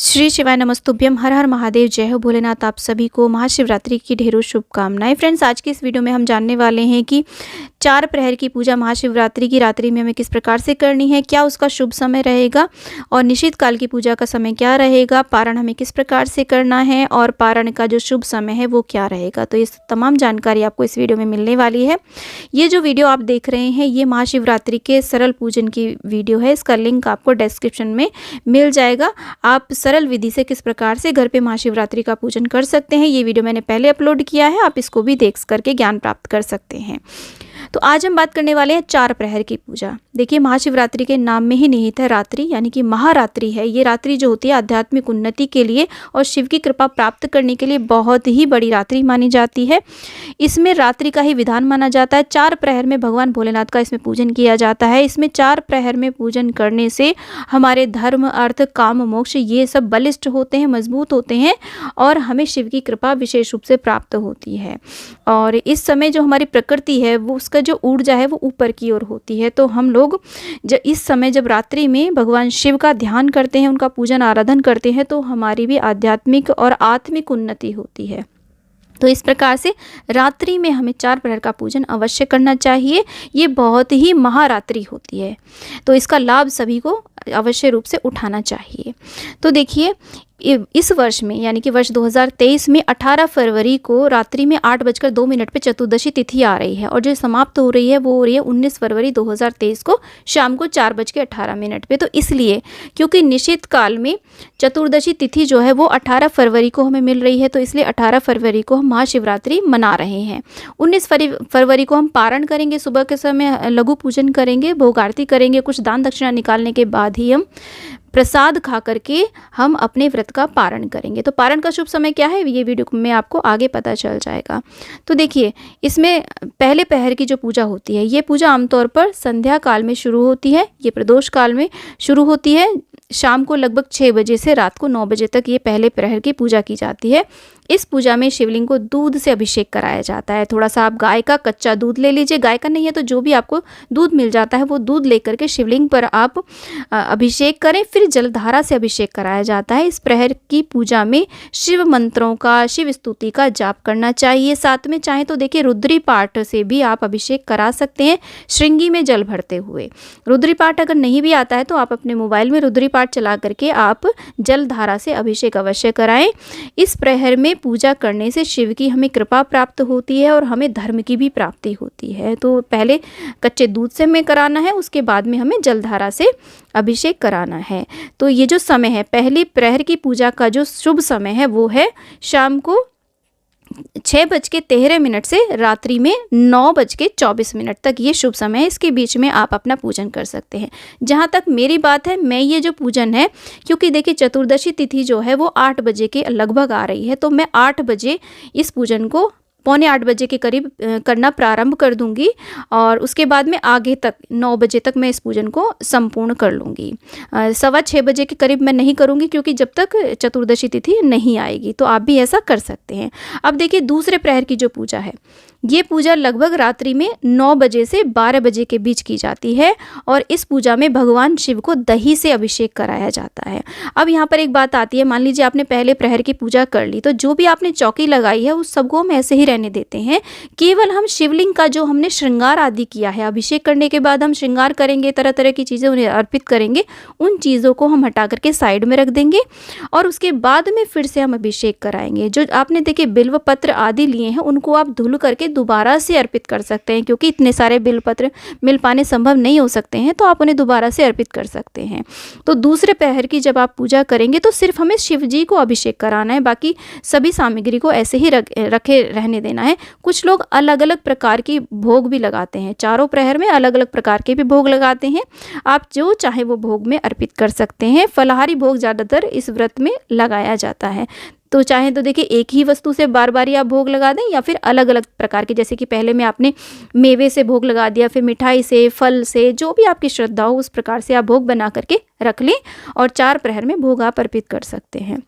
श्री शिवाय नमस्तुभ्यम। हर हर महादेव, जय हो भोलेनाथ। आप सभी को महाशिवरात्रि की ढेरों शुभकामनाएं। फ्रेंड्स, आज की इस वीडियो में हम जानने वाले हैं कि 4 प्रहर की पूजा महाशिवरात्रि की रात्रि में हमें किस प्रकार से करनी है, क्या उसका शुभ समय रहेगा और निश्चित काल की पूजा का समय क्या रहेगा, पारण हमें किस प्रकार से करना है और पारण का जो शुभ समय है वो क्या रहेगा। तो ये तमाम जानकारी आपको इस वीडियो में मिलने वाली है। ये जो वीडियो आप देख रहे हैं ये महाशिवरात्रि के सरल पूजन की वीडियो है। इसका लिंक आपको डिस्क्रिप्शन में मिल जाएगा। आप सरल विधि से किस प्रकार से घर पे महाशिवरात्रि का पूजन कर सकते हैं, ये वीडियो मैंने पहले अपलोड किया है। आप इसको भी देख करके ज्ञान प्राप्त कर सकते हैं। तो आज हम बात करने वाले हैं 4 प्रहर की पूजा। देखिए, महाशिवरात्रि के नाम में ही निहित है रात्रि, यानी कि महारात्रि है। ये रात्रि जो होती है आध्यात्मिक उन्नति के लिए और शिव की कृपा प्राप्त करने के लिए बहुत ही बड़ी रात्रि मानी जाती है। इसमें रात्रि का ही विधान माना जाता है। 4 प्रहर में भगवान भोलेनाथ का इसमें पूजन किया जाता है। इसमें 4 प्रहर में पूजन करने से हमारे धर्म, अर्थ, काम, मोक्ष ये सब बलिष्ठ होते हैं, मजबूत होते हैं और हमें शिव की कृपा विशेष रूप से प्राप्त होती है। और इस समय जो हमारी प्रकृति है वो उसका जो ऊर्जा है वो ऊपर की ओर होती है। तो हम लोग इस समय जब रात्रि में भगवान शिव का ध्यान करते हैं, उनका पूजन आराधन करते हैं, तो हमारी भी आध्यात्मिक और आत्मिक उन्नति होती है। तो इस प्रकार से रात्रि में हमें 4 प्रहर का पूजन अवश्य करना चाहिए। ये बहुत ही महारात्रि होती है, तो इसका लाभ सभी को अवश्य रूप से उठाना चाहिए। तो देखिए, इस वर्ष में यानी कि वर्ष 2023 में 18 फरवरी को रात्रि में 8:02 पे चतुर्दशी तिथि आ रही है और जो समाप्त हो रही है वो हो रही है 19 फरवरी 2023 को शाम को 4:18 पे। तो इसलिए क्योंकि निश्चित काल में चतुर्दशी तिथि जो है वो 18 फरवरी को हमें मिल रही है, तो इसलिए 18 फरवरी को हम महाशिवरात्रि मना रहे हैं। 19 फरवरी को हम पारण करेंगे, सुबह के समय लघु पूजन करेंगे, भोग आरती करेंगे, कुछ दान दक्षिणा निकालने के बाद ही हम प्रसाद खा करके हम अपने व्रत का पारण करेंगे। तो पारण का शुभ समय क्या है ये वीडियो में आपको आगे पता चल जाएगा। तो देखिए, इसमें पहले प्रहर की जो पूजा होती है ये पूजा आमतौर पर संध्या काल में शुरू होती है। ये प्रदोष काल में शुरू होती है। शाम को लगभग 6 बजे से रात को 9 बजे तक ये पहले प्रहर की पूजा की जाती है। इस पूजा में शिवलिंग को दूध से अभिषेक कराया जाता है। थोड़ा सा आप गाय का कच्चा दूध ले लीजिए, गाय का नहीं है तो जो भी आपको दूध मिल जाता है वो दूध लेकर के शिवलिंग पर आप अभिषेक करें। फिर जलधारा से अभिषेक कराया जाता है। इस प्रहर की पूजा में शिव मंत्रों का, शिव स्तुति का जाप करना चाहिए। साथ में चाहे तो देखिए रुद्री पाठ से भी आप अभिषेक करा सकते हैं श्रृंगी में जल भरते हुए। रुद्री पाठ अगर नहीं भी आता है तो आप अपने मोबाइल में रुद्री पाठ चला करके आप जलधारा से अभिषेक अवश्य कराएं। इस प्रहर में पूजा करने से शिव की हमें कृपा प्राप्त होती है और हमें धर्म की भी प्राप्ति होती है। तो पहले कच्चे दूध से हमें कराना है, उसके बाद में हमें जलधारा से अभिषेक कराना है। तो ये जो समय है पहली प्रहर की पूजा का जो शुभ समय है वो है शाम को 6:13 से रात्रि में 9:24 तक ये शुभ समय है। इसके बीच में आप अपना पूजन कर सकते हैं। जहाँ तक मेरी बात है, मैं ये जो पूजन है, क्योंकि देखिए चतुर्दशी तिथि जो है वो 8 बजे के लगभग आ रही है, तो मैं 8 बजे इस पूजन को 7:45 बजे के करीब करना प्रारंभ कर दूंगी और उसके बाद में आगे तक 9 बजे तक मैं इस पूजन को संपूर्ण कर लूँगी। 6:15 बजे के करीब मैं नहीं करूँगी क्योंकि जब तक चतुर्दशी तिथि नहीं आएगी। तो आप भी ऐसा कर सकते हैं। अब देखिए, दूसरे प्रहर की जो पूजा है ये पूजा लगभग रात्रि में 9 बजे से 12 बजे के बीच की जाती है और इस पूजा में भगवान शिव को दही से अभिषेक कराया जाता है। अब यहाँ पर एक बात आती है, मान लीजिए आपने पहले प्रहर की पूजा कर ली, तो जो भी आपने चौकी लगाई है उस सबको हम ऐसे ही रहने देते हैं। केवल हम शिवलिंग का जो हमने श्रृंगार आदि किया है, अभिषेक करने के बाद हम श्रृंगार करेंगे, तरह तरह की चीज़ें उन्हें अर्पित करेंगे, उन चीज़ों को हम हटा करके साइड में रख देंगे और उसके बाद में फिर से हम अभिषेक कराएंगे। जो आपने देखिए बिल्व पत्र आदि लिए हैं उनको आप धुल करके दोबारा से अर्पित कर सकते हैं, क्योंकि इतने सारे बिल पत्र मिल पाने संभव नहीं हो सकते हैं, तो आप उन्हें दोबारा से अर्पित कर सकते हैं। तो दूसरे प्रहर की जब आप पूजा करेंगे तो सिर्फ हमें शिव जी को अभिषेक कराना है, बाकी सभी सामग्री को ऐसे ही रखे रहने देना है। कुछ लोग अलग अलग प्रकार की भोग भी लगाते हैं, चारों प्रहर में अलग अलग प्रकार के भी भोग लगाते हैं। आप जो चाहे वो भोग में अर्पित कर सकते हैं। फलाहारी भोग ज़्यादातर इस व्रत में लगाया जाता है। तो चाहे तो देखिए एक ही वस्तु से बार बार आप भोग लगा दें या फिर अलग अलग प्रकार के, जैसे कि पहले में आपने मेवे से भोग लगा दिया, फिर मिठाई से, फल से, जो भी आपकी श्रद्धा हो उस प्रकार से आप भोग बना करके रख लें और 4 प्रहर में भोग आप अर्पित कर सकते हैं।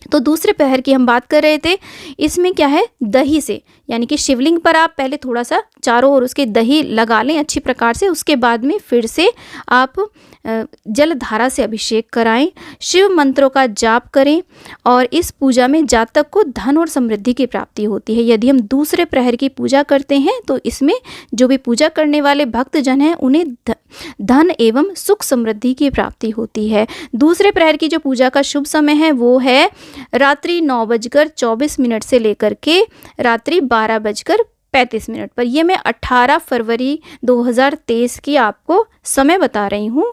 तो दूसरे प्रहर की हम बात कर रहे थे, इसमें क्या है, दही से, यानी कि शिवलिंग पर आप पहले थोड़ा सा चारों ओर उसके दही लगा लें अच्छी प्रकार से, उसके बाद में फिर से आप जल धारा से अभिषेक कराएं, शिव मंत्रों का जाप करें और इस पूजा में जातक को धन और समृद्धि की प्राप्ति होती है। यदि हम दूसरे प्रहर की पूजा करते हैं तो इसमें जो भी पूजा करने वाले भक्तजन हैं उन्हें धन एवं सुख समृद्धि की प्राप्ति होती है। दूसरे प्रहर की जो पूजा का शुभ समय है वो है रात्रि 9:24 से लेकर के रात्रि 12:35 पर। ये मैं 18 फरवरी 2023 की आपको समय बता रही हूँ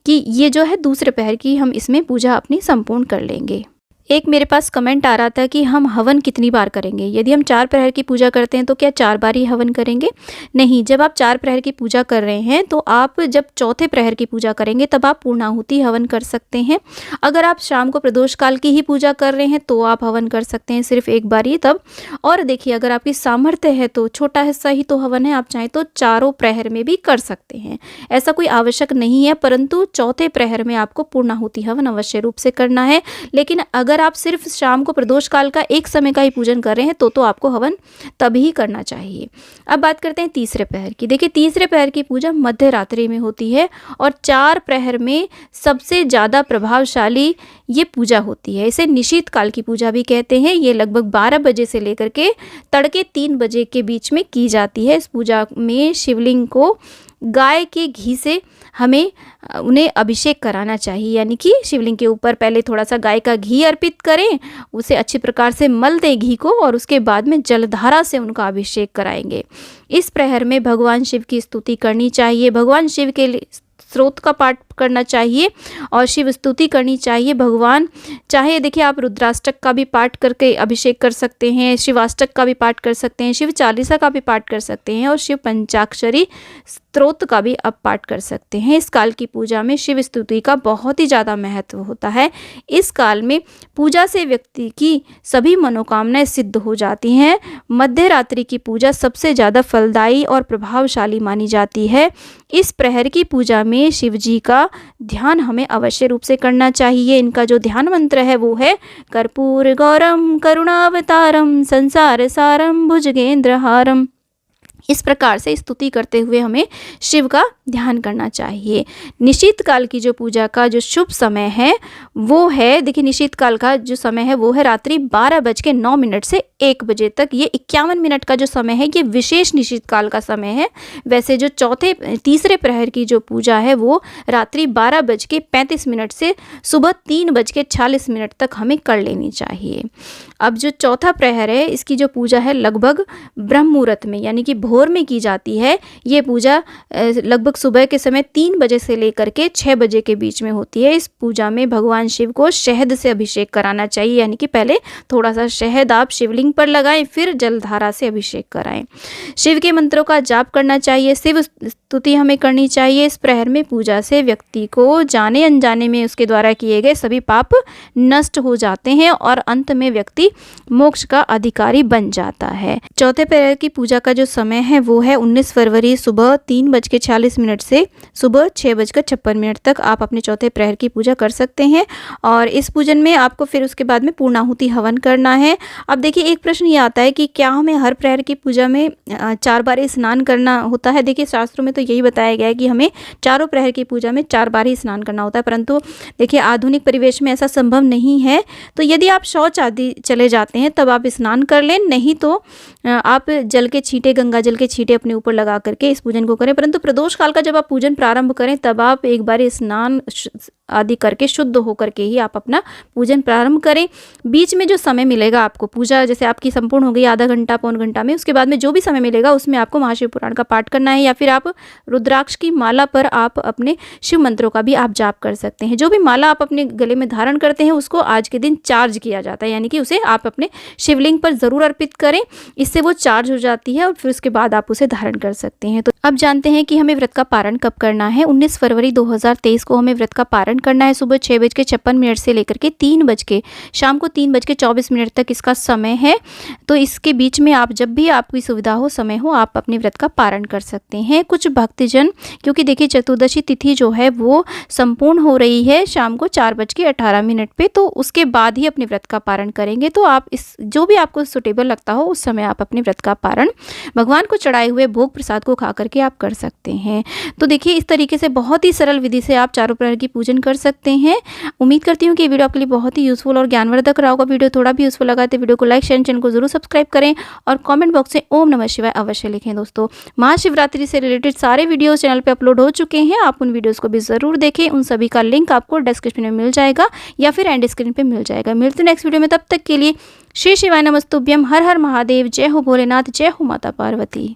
कि ये जो है दूसरे प्रहर की हम इसमें पूजा अपनी संपूर्ण कर लेंगे। एक मेरे पास कमेंट आ रहा था कि हम हवन कितनी बार करेंगे, यदि हम 4 प्रहर की पूजा करते हैं तो क्या 4 बार ही हवन करेंगे? नहीं, जब आप 4 प्रहर की पूजा कर रहे हैं तो आप जब चौथे प्रहर की पूजा करेंगे तब आप पूर्णाहुति हवन कर सकते हैं। अगर आप शाम को प्रदोष काल की ही पूजा कर रहे हैं तो आप हवन कर सकते हैं सिर्फ एक बार ही तब। और देखिए, अगर आपकी सामर्थ्य है तो छोटा हिस्सा ही तो हवन है, आप चाहें तो चारों प्रहर में भी कर सकते हैं, ऐसा कोई आवश्यक नहीं है, परंतु चौथे प्रहर में आपको पूर्णाहुति हवन अवश्य रूप से करना है। लेकिन अगर आप सिर्फ शाम को प्रदोष काल का एक समय का ही पूजन कर रहे हैं तो आपको हवन तभी करना चाहिए। अब बात करते हैं तीसरे प्रहर की। देखिए, तीसरे प्रहर की पूजा मध्य रात्रि में होती है और 4 प्रहर में सबसे ज़्यादा प्रभावशाली ये पूजा होती है। इसे निशीत काल की पूजा भी कहते हैं। ये लगभग 12 बजे से लेकर के तड़के 3 बजे के बीच में की जाती है। इस पूजा में शिवलिंग को गाय के घी से हमें उन्हें अभिषेक कराना चाहिए, यानी कि शिवलिंग के ऊपर पहले थोड़ा सा गाय का घी अर्पित करें, उसे अच्छी प्रकार से मल दें घी को और उसके बाद में जलधारा से उनका अभिषेक कराएंगे। इस प्रहर में भगवान शिव की स्तुति करनी चाहिए, भगवान शिव के लिए स्त्रोत का पाठ करना चाहिए और शिव स्तुति करनी चाहिए। भगवान चाहे, देखिए, आप रुद्राष्टक का भी पाठ करके अभिषेक कर सकते हैं, शिवाष्टक का भी पाठ कर सकते हैं, शिव चालीसा का भी पाठ कर सकते हैं और शिव पंचाक्षरी स्तोत्र का भी आप पाठ कर सकते हैं। इस काल की पूजा में शिव स्तुति का बहुत ही ज़्यादा महत्व होता है। इस काल में पूजा से व्यक्ति की सभी मनोकामनाएं सिद्ध हो जाती हैं। मध्य रात्रि की पूजा सबसे ज़्यादा फलदायी और प्रभावशाली मानी जाती है। इस प्रहर की पूजा में शिव जी का ध्यान हमें अवश्य रूप से करना चाहिए। इनका जो ध्यान मंत्र है वो है कर्पूर गौरम करुणावतारम संसार सारम भुजगेंद्रहारम। इस प्रकार से स्तुति करते हुए हमें शिव का ध्यान करना चाहिए। निशीत काल की जो पूजा का जो शुभ समय है वो है, देखिए, निशीत काल का जो समय है वो है रात्रि 12:09 से 1 बजे तक। ये 51 मिनट का जो समय है ये विशेष निशीत काल का समय है। वैसे जो तीसरे प्रहर की जो पूजा है वो रात्रि 12:35 से सुबह 3:46 तक हमें कर लेनी चाहिए। अब जो चौथा प्रहर है इसकी जो पूजा है लगभग ब्रह्म मुहूर्त में, यानी कि भोर में की जाती है। ये पूजा लगभग सुबह के समय 3 बजे से लेकर के 6 बजे के बीच में होती है। इस पूजा में भगवान शिव को शहद से अभिषेक कराना चाहिए, यानी कि पहले थोड़ा सा शहद आप शिवलिंग पर लगाएं, फिर जलधारा से अभिषेक कराएं। शिव के मंत्रों का जाप करना चाहिए, शिव स्तुति हमें करनी चाहिए। इस प्रहर में पूजा से व्यक्ति को जाने अनजाने में उसके द्वारा किए गए सभी पाप नष्ट हो जाते हैं और अंत में व्यक्ति मोक्ष का अधिकारी बन जाता है। चौथे प्रहर की पूजा का जो समय है वो है 19 फरवरी सुबह 3:46 से सुबह 6:56 तक आप अपने चौथे प्रहर की पूजा कर सकते हैं और इस पूजन में आपको फिर उसके बाद में पूर्णाहुति हवन करना है। अब देखिए, एक प्रश्न ये आता है कि क्या हमें हर प्रहर की पूजा में 4 बार स्नान करना होता है? देखिए, शास्त्रों में तो यही बताया गया है कि हमें चारों प्रहर की पूजा में 4 बार ही स्नान करना होता है, परंतु देखिए आधुनिक परिवेश में ऐसा संभव नहीं है। तो यदि आप शौच आदि चले जाते हैं तब आप स्नान कर लें, नहीं तो आप जल के छींटे, गंगा जल के छींटे अपने ऊपर लगा करके इस पूजन को करें। परंतु प्रदोष काल का जब आप पूजन प्रारंभ करें तब आप एक बार स्नान आदि करके शुद्ध होकर के ही आप अपना पूजन प्रारंभ करें। बीच में जो समय मिलेगा आपको, पूजा जैसे आपकी संपूर्ण हो गई आधा घंटा पौन घंटा में, उसके बाद में जो भी समय मिलेगा उसमें आपको महाशिव पुराण का पाठ करना है या फिर आप रुद्राक्ष की माला पर आप अपने शिव मंत्रों का भी आप जाप कर सकते हैं। जो भी माला आप अपने गले में धारण करते हैं उसको आज के दिन चार्ज किया जाता है, यानी कि उसे आप अपने शिवलिंग पर ज़रूर अर्पित करें, इससे वो चार्ज हो जाती है और फिर उसके बाद आप उसे धारण कर सकते हैं। तो अब जानते हैं कि हमें व्रत का पारण कब करना है। 19 फरवरी 2023 को हमें व्रत का पारण पारण करना है। सुबह 6:56 से लेकर के शाम को 3:24 तक इसका समय है। तो इसके बीच में आप जब भी आपकी सुविधा हो, समय हो, आप अपने व्रत का पारण कर सकते हैं। कुछ भक्तजन, क्योंकि देखिए चतुर्दशी तिथि जो है वो संपूर्ण हो रही है शाम को 4:18 पे, तो उसके बाद ही अपने व्रत का पारण करेंगे। तो आप इस जो भी आपको सुटेबल लगता हो उस समय आप अपने व्रत का पारण भगवान को चढ़ाए हुए भोग प्रसाद को खा करके आप कर सकते हैं। तो देखिए इस तरीके से बहुत ही सरल विधि से आप चारों प्रहर की पूजन कर सकते हैं। उम्मीद करती हूँ कि ये वीडियो आपके लिए बहुत ही यूजफुल और ज्ञानवर्धक रहा होगा। वीडियो थोड़ा भी यूजफुल लगा तो वीडियो को लाइक शेयर, चैनल को जरूर सब्सक्राइब करें और कमेंट बॉक्स में ओम नमः शिवाय अवश्य लिखें। दोस्तों, महाशिवरात्रि से रिलेटेड सारे वीडियोस चैनल पे अपलोड हो चुके हैं, आप उन वीडियोस को भी जरूर देखें। उन सभी का लिंक आपको डिस्क्रिप्शन में मिल जाएगा या फिर एंड स्क्रीन पे मिल जाएगा। मिलते हैं नेक्स्ट वीडियो में, तब तक के लिए श्री शिवाय नमस्तुभ्यम। हर हर महादेव। जय हो भोलेनाथ, जय हो माता पार्वती।